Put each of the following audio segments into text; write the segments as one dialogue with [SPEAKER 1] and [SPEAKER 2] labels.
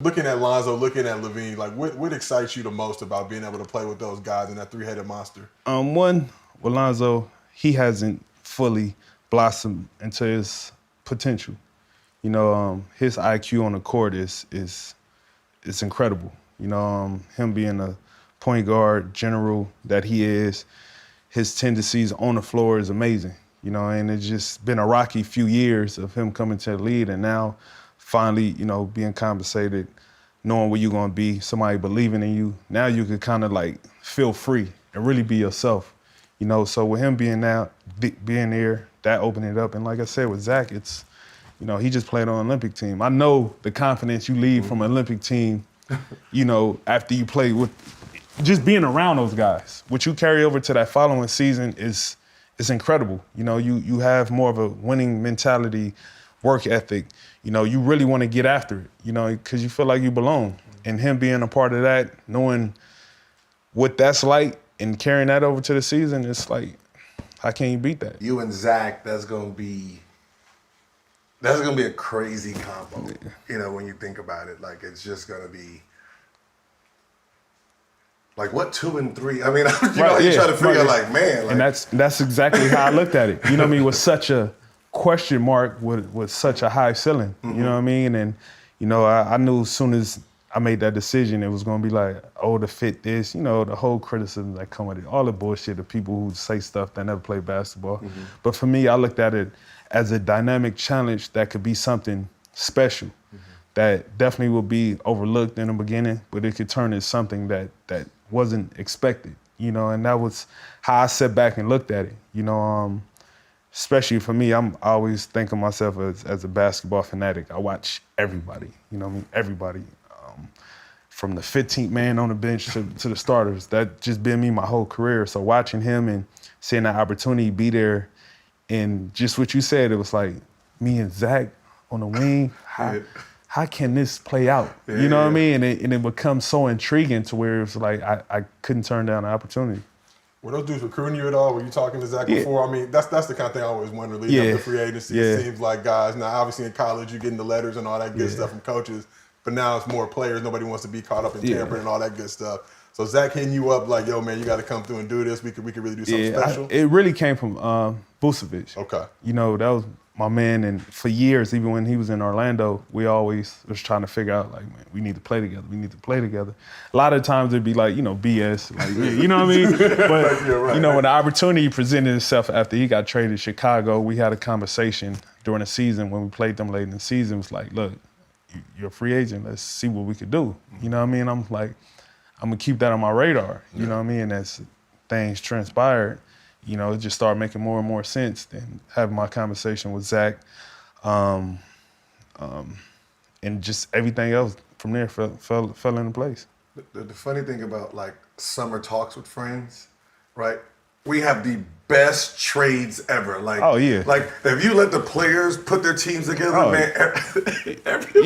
[SPEAKER 1] Looking at Lonzo, looking at Levine, like what excites you the most about being able to play with those guys in that three-headed monster?
[SPEAKER 2] One, with Lonzo, he hasn't fully blossomed into his potential. You know, his IQ on the court is incredible. You know, him being a point guard general that he is, his tendencies on the floor is amazing. You know, and it's just been a rocky few years of him coming to the lead, and now finally, you know, being compensated, knowing where you're gonna be, somebody believing in you. Now you could kind of like feel free and really be yourself. You know, so with him being there, that opened it up. And like I said, with Zach, it's, you know, he just played on an Olympic team. I know the confidence you leave from an Olympic team, you know, after you play with, just being around those guys. What you carry over to that following season is incredible. You know, you have more of a winning mentality, work ethic. You know, you really want to get after it, you know, because you feel like you belong. And him being a part of that, knowing what that's like and carrying that over to the season, it's like, how can you beat that?
[SPEAKER 3] You and Zach, that's gonna be a crazy combo. Yeah. You know, when you think about it, like it's just gonna be like what 2 and 3. I mean, you try to figure out like, man, like,
[SPEAKER 2] and that's exactly how I looked at it. You know what I mean? With such a question mark, with such a high ceiling. Mm-hmm. You know what I mean? And you know, I knew as soon as I made that decision, it was gonna be like, oh, to fit this, you know, the whole criticism that come with it, all the bullshit of people who say stuff that never played basketball. Mm-hmm. But for me, I looked at it as a dynamic challenge that could be something special, that definitely will be overlooked in the beginning, but it could turn into something that wasn't expected, you know, and that was how I sat back and looked at it, you know, especially for me, I always think of myself as a basketball fanatic. I watch everybody, you know what I mean, everybody. From the 15th man on the bench to the starters. That just been me my whole career. So watching him and seeing that opportunity be there, and just what you said, it was like me and Zach on the wing. How can this play out? Yeah, you know what I mean? And it becomes so intriguing to where it's like I couldn't turn down the opportunity.
[SPEAKER 1] Were those dudes recruiting you at all? Were you talking to Zach before? I mean, that's the kind of thing I always wonder. Leading up to free agency, it seems like guys, now obviously in college you're getting the letters and all that good stuff from coaches, but now it's more players. Nobody wants to be caught up in tampering and all that good stuff. So Zach hitting you up like, yo, man, you got to come through and do this. We could really do something special.
[SPEAKER 2] It really came from Vucevic.
[SPEAKER 1] Okay.
[SPEAKER 2] You know, that was my man, and for years, even when he was in Orlando, we always was trying to figure out, like, man, we need to play together. We need to play together. A lot of times it'd be like, you know, BS. Like, you know what I mean? But, you know, when the opportunity presented itself after he got traded to Chicago, we had a conversation during the season when we played them late in the season. It was like, look, you're a free agent. Let's see what we could do. You know what I mean? I'm like, I'm going to keep that on my radar. You know what I mean? And as things transpired, you know, it just started making more and more sense than having my conversation with Zach. And just everything else from there fell into place.
[SPEAKER 3] The funny thing about, like, summer talks with friends, right? We have the best trades ever. Like,
[SPEAKER 2] oh, yeah.
[SPEAKER 3] Like, if you let the players put their teams together, man, every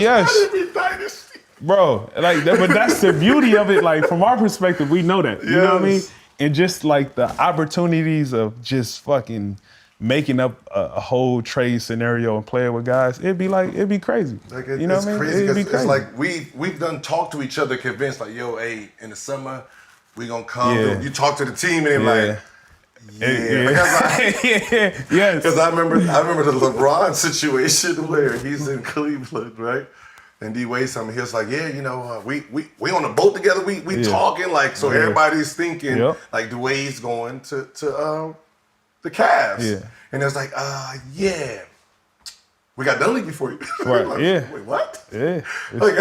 [SPEAKER 3] dynasty.
[SPEAKER 2] Bro, like, but that's the beauty of it. Like, from our perspective, we know that. You know what I mean? And just like the opportunities of just fucking making up a whole trade scenario and playing with guys, it'd be crazy.
[SPEAKER 3] Like,
[SPEAKER 2] you know what I mean?
[SPEAKER 3] Crazy because it's like we've done talk to each other, convinced like, yo, hey, in the summer we gonna come.
[SPEAKER 2] Yeah.
[SPEAKER 3] You talk to the team and they're like,
[SPEAKER 2] yes.
[SPEAKER 3] Because I remember the LeBron situation where he's in Cleveland, right? And D-Wade, he was like, yeah, you know, we on a boat together. We talking, like, so everybody's thinking like D-Wade's going to the Cavs.
[SPEAKER 2] Yeah.
[SPEAKER 3] And it's like, we got done league before you.
[SPEAKER 2] Right.
[SPEAKER 3] Like,
[SPEAKER 2] yeah.
[SPEAKER 3] Wait, what?
[SPEAKER 2] Yeah.
[SPEAKER 3] Like,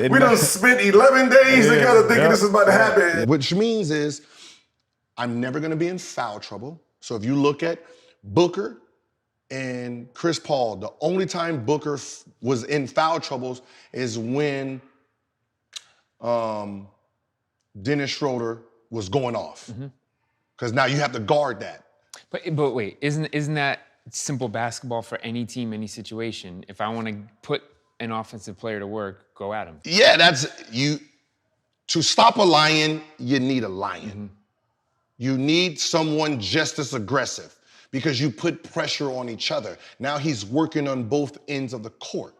[SPEAKER 3] we done spent 11 days together thinking this is about to happen.
[SPEAKER 4] Which means is I'm never going to be in foul trouble. So if you look at Booker and Chris Paul, the only time Booker was in foul troubles is when Dennis Schroeder was going off. Because now you have to guard that.
[SPEAKER 5] But wait, isn't that simple basketball for any team, any situation? If I want to put an offensive player to work, go at him.
[SPEAKER 4] Yeah, that's you. To stop a lion, you need a lion. You need someone just as aggressive because you put pressure on each other. Now he's working on both ends of the court.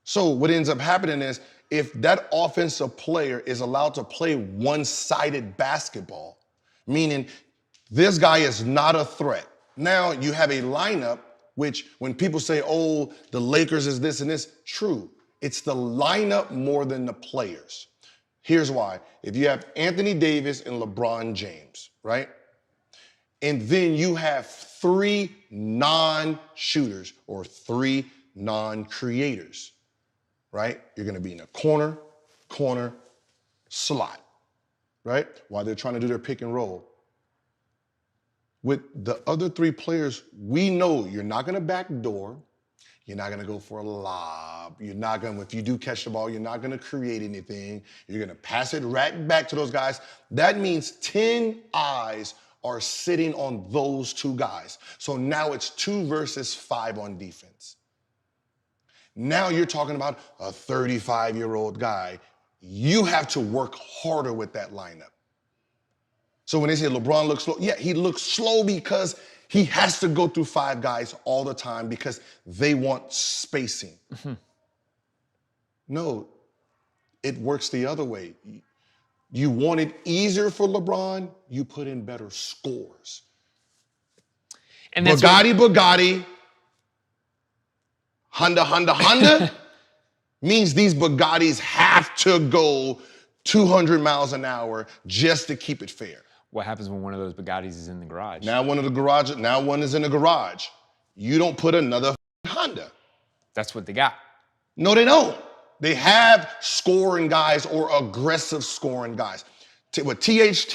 [SPEAKER 4] So what ends up happening is if that offensive player is allowed to play one-sided basketball, meaning this guy is not a threat. Now you have a lineup which when people say, oh, the Lakers is this and this, true. It's the lineup more than the players. Here's why. If you have Anthony Davis and LeBron James, right? And then you have 3 non-shooters or 3 non-creators, right? You're gonna be in a corner, slot, right? While they're trying to do their pick and roll. With the other 3 players, we know you're not gonna backdoor, you're not gonna go for a lob, you're not gonna, if you do catch the ball, you're not gonna create anything, you're gonna pass it right back to those guys. That means 10 eyes are sitting on those 2 guys. So now it's 2 versus 5 on defense. Now you're talking about a 35-year-old guy. You have to work harder with that lineup. So when they say LeBron looks slow, yeah, he looks slow because he has to go through 5 guys all the time because they want spacing. Mm-hmm. No, it works the other way. You want it easier for LeBron, you put in better scores. And that's Bugatti, Honda means these Bugattis have to go 200 miles an hour just to keep it fair.
[SPEAKER 5] What happens when one of those Bugattis is in the garage?
[SPEAKER 4] Now one is in the garage. You don't put another Honda.
[SPEAKER 5] That's what they got.
[SPEAKER 4] No, they don't. They have scoring guys or aggressive scoring guys. With THT,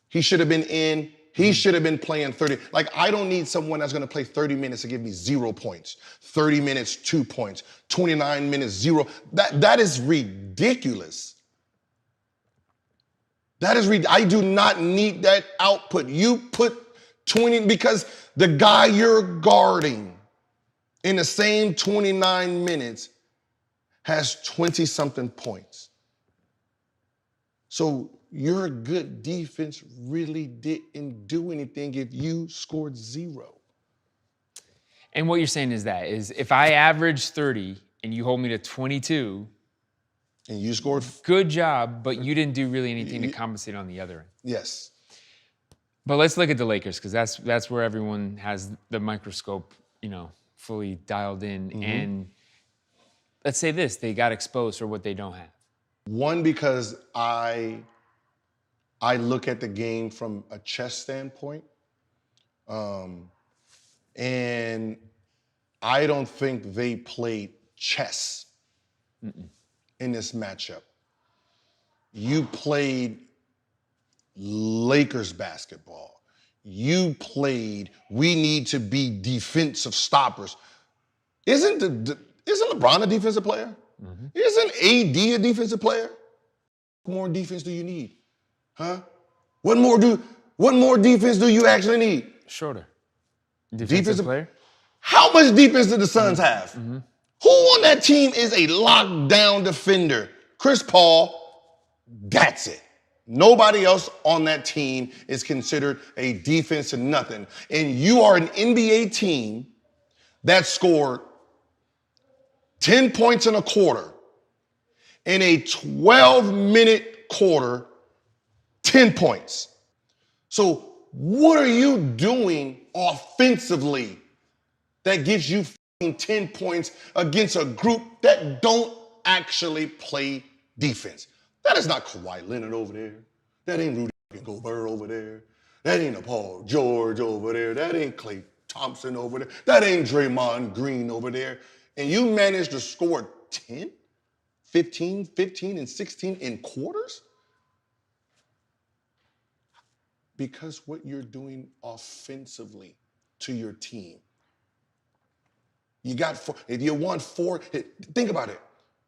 [SPEAKER 4] he should have been in. He should have been playing 30. Like, I don't need someone that's going to play 30 minutes to give me 0 points. 30 minutes, 2 points. 29 minutes, 0. That is ridiculous. I do not need that output. You put 20, because the guy you're guarding in the same 29 minutes has 20-something points. So your good defense really didn't do anything if you scored 0.
[SPEAKER 5] And what you're saying is if I average 30 and you hold me to 22,
[SPEAKER 4] and you scored,
[SPEAKER 5] good job, but you didn't do really anything to compensate on the other end.
[SPEAKER 4] Yes.
[SPEAKER 5] But let's look at the Lakers, because that's where everyone has the microscope, fully dialed in. Mm-hmm. And let's say this, they got exposed for what they don't have.
[SPEAKER 4] One, because I look at the game from a chess standpoint. And I don't think they played chess in this matchup. You played Lakers basketball. You played, we need to be defensive stoppers. Isn't LeBron a defensive player? Mm-hmm. Isn't AD a defensive player? What more defense do you need? Huh? What more defense do you actually need?
[SPEAKER 5] Shorter. Defensive player?
[SPEAKER 4] How much defense did the Suns have? Mm-hmm. Who on that team is a lockdown defender? Chris Paul, that's it. Nobody else on that team is considered a defense to nothing. And you are an NBA team that scored 10 points in a quarter. In a 12-minute quarter, 10 points. So what are you doing offensively that gives you 10 points against a group that don't actually play defense? That is not Kawhi Leonard over there. That ain't Rudy Gobert over there. That ain't a Paul George over there. That ain't Klay Thompson over there. That ain't Draymond Green over there. And you managed to score 10, 15, and 16 in quarters? Because what you're doing offensively to your team. You got 4, if you want 4, think about it.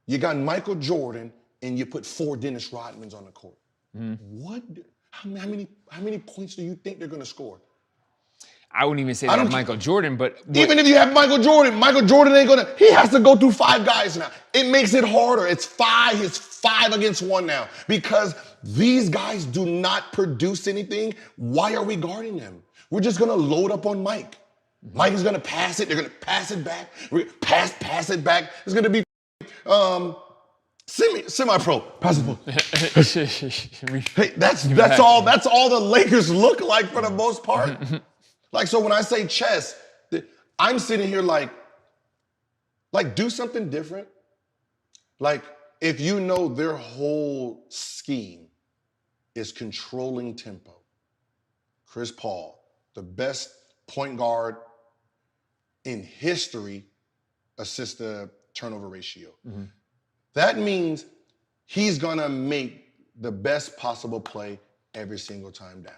[SPEAKER 4] You got Michael Jordan and you put 4 Dennis Rodmans on the court. What? How many points do you think they're going to score?
[SPEAKER 5] I wouldn't even say that Michael Jordan, but
[SPEAKER 4] even if you have Michael Jordan ain't gonna. He has to go through 5 guys now. It makes it harder. It's 5 against 1 now because these guys do not produce anything. Why are we guarding them? We're just gonna load up on Mike. Mike is gonna pass it. They're gonna pass it back. Pass it back. It's gonna be Semi-pro, pass the ball. Hey, that's all the Lakers look like for the most part. Like, so when I say chess, I'm sitting here like do something different. Like, if you know their whole scheme is controlling tempo. Chris Paul, the best point guard in history, assist to turnover ratio. Mm-hmm. That means he's gonna make the best possible play every single time down,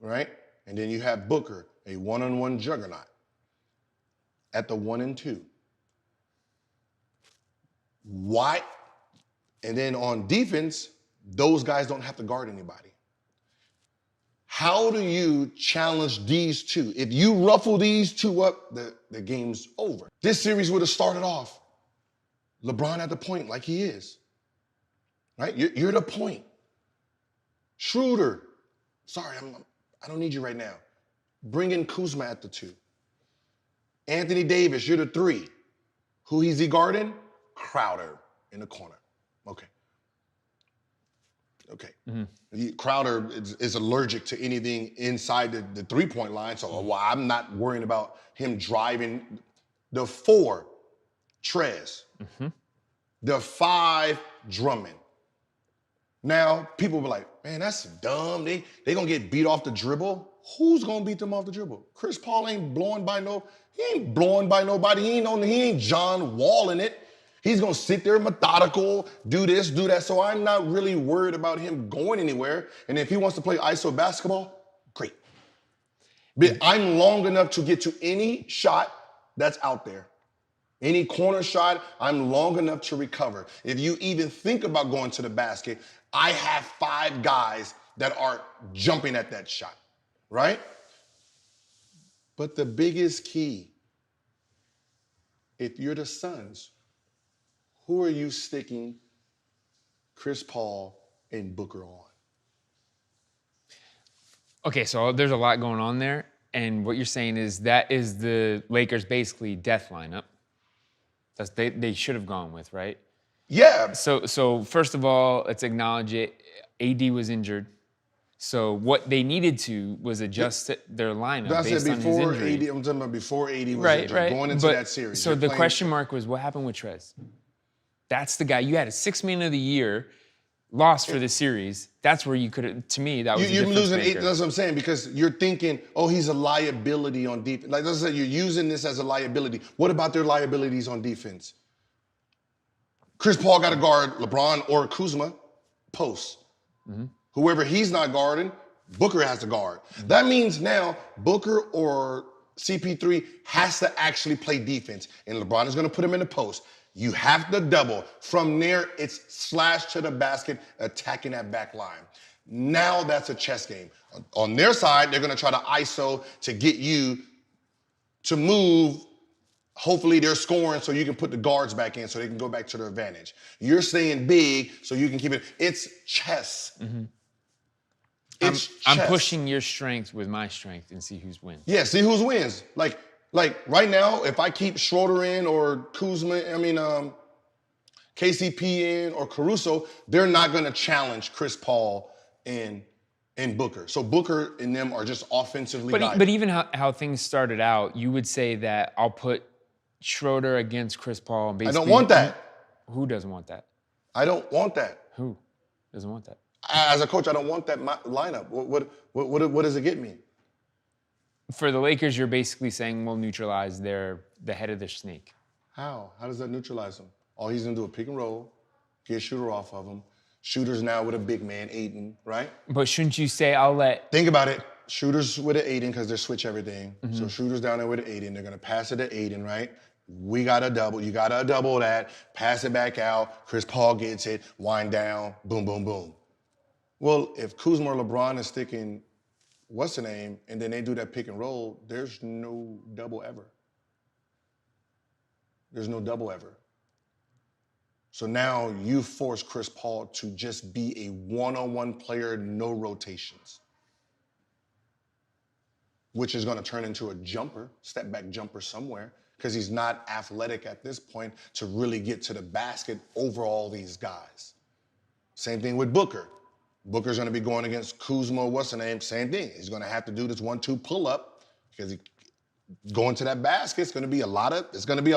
[SPEAKER 4] right? And then you have Booker, a one-on-one juggernaut at the 1 and 2. Why? And then on defense, those guys don't have to guard anybody. How do you challenge these two? If you ruffle these two up, the game's over. This series would have started off LeBron at the point like he is, right? You're the point. Schroeder, sorry, I don't need you right now. Bring in Kuzma at the 2. Anthony Davis, you're the 3. Who is he guarding? Crowder in the corner. Okay. Mm-hmm. Crowder is allergic to anything inside the 3-point line, so I'm not worrying about him driving. The 4, Trez. Mm-hmm. The 5, Drummond. Now, people were like, man, that's dumb. They gonna get beat off the dribble. Who's gonna beat them off the dribble? Chris Paul ain't blowing by nobody. He ain't John Wall in it. He's gonna sit there methodical, do this, do that. So I'm not really worried about him going anywhere. And if he wants to play ISO basketball, great. But I'm long enough to get to any shot that's out there. Any corner shot, I'm long enough to recover. If you even think about going to the basket, I have 5 guys that are jumping at that shot, right? But the biggest key, if you're the Suns, who are you sticking Chris Paul and Booker on?
[SPEAKER 5] Okay, so there's a lot going on there. And what you're saying is that is the Lakers' basically death lineup. That's they should have gone with, right?
[SPEAKER 4] Yeah.
[SPEAKER 5] So first of all, let's acknowledge it. AD was injured. So what they needed to was adjust their lineup based on his injury.
[SPEAKER 4] AD, I'm talking about before AD was injured, going into that series.
[SPEAKER 5] So the question mark was, what happened with Trez? That's the guy. You had a 6th man of the year, lost for the series. That's where you could have, to me, that was
[SPEAKER 4] you're
[SPEAKER 5] a difference
[SPEAKER 4] losing.
[SPEAKER 5] maker.
[SPEAKER 4] That's what I'm saying, because you're thinking, oh, he's a liability on defense. Like I said, you're using this as a liability. What about their liabilities on defense? Chris Paul got to guard LeBron or Kuzma post. Mm-hmm. Whoever he's not guarding, Booker has to guard. Mm-hmm. That means now Booker or CP3 has to actually play defense, and LeBron is going to put him in the post. You have to double. From there, it's slash to the basket, attacking that back line. Now that's a chess game. On their side, they're going to try to ISO to get you to move. Hopefully they're scoring so you can put the guards back in so they can go back to their advantage. You're staying big so you can keep it. It's chess. Mm-hmm.
[SPEAKER 5] I'm pushing your strength with my strength and see who's wins.
[SPEAKER 4] Yeah, see who's wins. Like right now, if I keep Schroeder in or Kuzma, KCP in or Caruso, they're not going to challenge Chris Paul and Booker. So Booker and them are just offensively
[SPEAKER 5] But even how things started out, you would say that I'll put Schroeder against Chris Paul. And
[SPEAKER 4] I don't want that.
[SPEAKER 5] Who doesn't want that?
[SPEAKER 4] I don't want that.
[SPEAKER 5] Who doesn't want that?
[SPEAKER 4] As a coach, I don't want that lineup. What does it get me?
[SPEAKER 5] For the Lakers, you're basically saying we'll neutralize the head of their snake.
[SPEAKER 4] How? How does that neutralize him? All he's gonna do is pick and roll, get Shooter off of him. Shooter's now with a big man, Aiden, right?
[SPEAKER 5] But shouldn't you say I'll let...
[SPEAKER 4] Think about it. Shooter's with an Aiden because they switch everything. Mm-hmm. So Shooter's down there with an Aiden. They're gonna pass it to Aiden, right? We got a double. You got to double that. Pass it back out. Chris Paul gets it. Wind down. Boom, boom, boom. Well, if Kuzma or LeBron is sticking what's the name, and then they do that pick and roll, there's no double ever. There's no double ever. So now you force Chris Paul to just be a one-on-one player, no rotations, which is going to turn into a jumper, step back jumper somewhere, because he's not athletic at this point to really get to the basket over all these guys. Same thing with Booker. Booker's going to be going against Kuzma, what's the name? Same thing. He's going to have to do this 1-2 pull-up because going to that basket, it's going to be a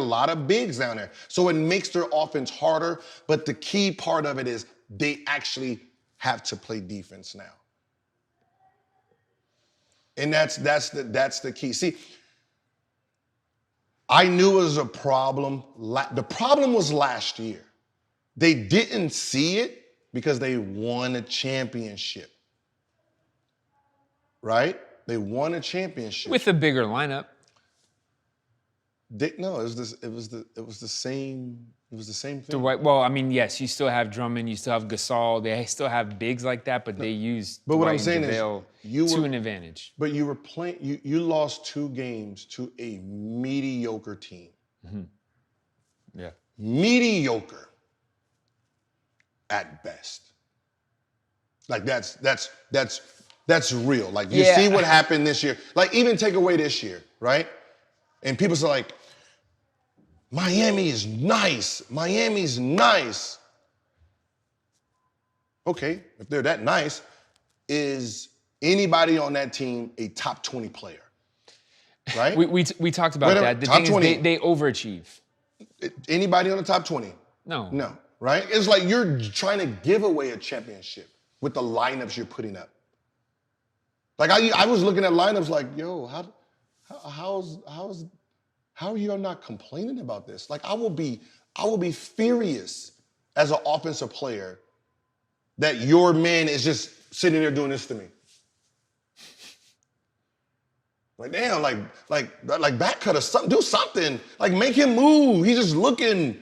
[SPEAKER 4] lot of bigs down there. So it makes their offense harder, but the key part of it is they actually have to play defense now. And that's the key. See, I knew it was a problem. The problem was last year. They didn't see it because they won a championship. Right? They won a championship.
[SPEAKER 5] With a bigger lineup.
[SPEAKER 4] No, it was the same thing.
[SPEAKER 5] Well, I mean, yes, you still have Drummond, you still have Gasol, they still have bigs like that, but they used
[SPEAKER 4] But what
[SPEAKER 5] Dwight
[SPEAKER 4] I'm saying
[SPEAKER 5] and
[SPEAKER 4] is,
[SPEAKER 5] JaVale to an advantage.
[SPEAKER 4] But you were playing. You lost 2 games to a mediocre team.
[SPEAKER 5] Mm-hmm. Yeah.
[SPEAKER 4] Mediocre at best. Like that's real. Like you see what happened this year. Like even take away this year, right? And people say like, Miami is nice. Miami's nice. Okay, if they're that nice, is anybody on that team a top 20 player? Right?
[SPEAKER 5] We talked about that. The thing is they overachieve.
[SPEAKER 4] Anybody on the top 20?
[SPEAKER 5] No.
[SPEAKER 4] No, right? It's like you're trying to give away a championship with the lineups you're putting up. Like I was looking at lineups like, yo, how are you not complaining about this? Like I will be furious as an offensive player that your man is just sitting there doing this to me. Like damn, like back cut or something, do something. Like make him move. He's just looking.